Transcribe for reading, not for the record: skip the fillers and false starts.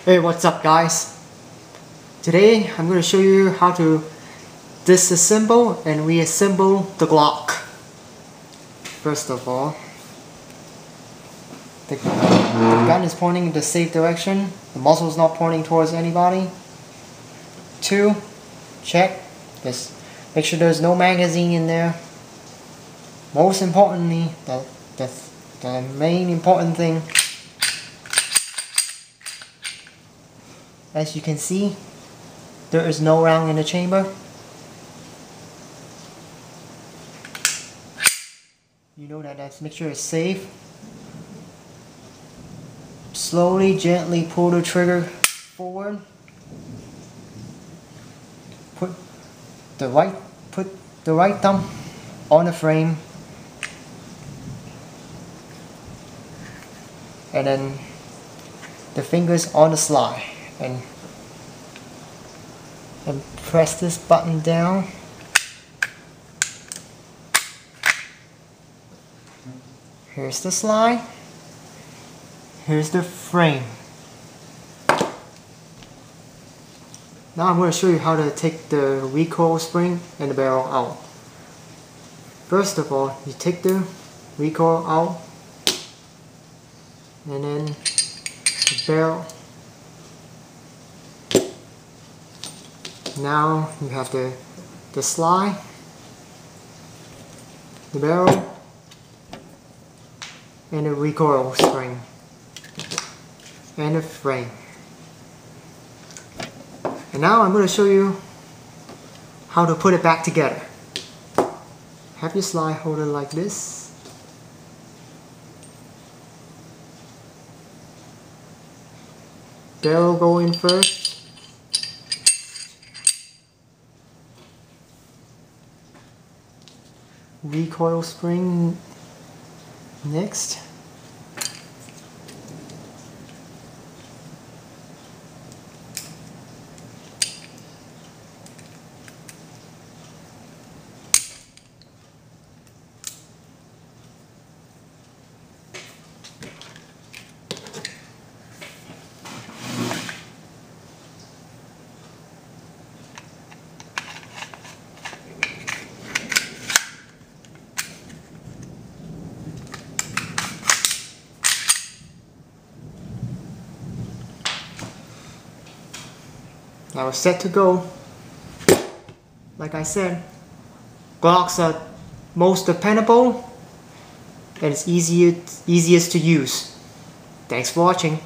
Hey, what's up guys? Today I'm going to show you how to disassemble and reassemble the Glock. First of all, the gun is pointing in the safe direction. The muzzle is not pointing towards anybody. 2, check. Just make sure there's no magazine in there. Most importantly, the main important thing, as you can see, there is no round in the chamber. You know that make sure it's safe. Slowly, gently pull the trigger forward. Put the right thumb on the frame, and then the fingers on the slide, and press this button down. Here's the slide. Here's the frame. Now I'm going to show you how to take the recoil spring and the barrel out. First of all, you take the recoil out, and then the barrel. Now you have the slide, the barrel, and the recoil spring, and the frame. And now I'm going to show you how to put it back together. Have your slide holder like this. Barrel go in first. Recoil spring next. Now we're set to go. Like I said, Glocks are most dependable and it's easiest to use. Thanks for watching.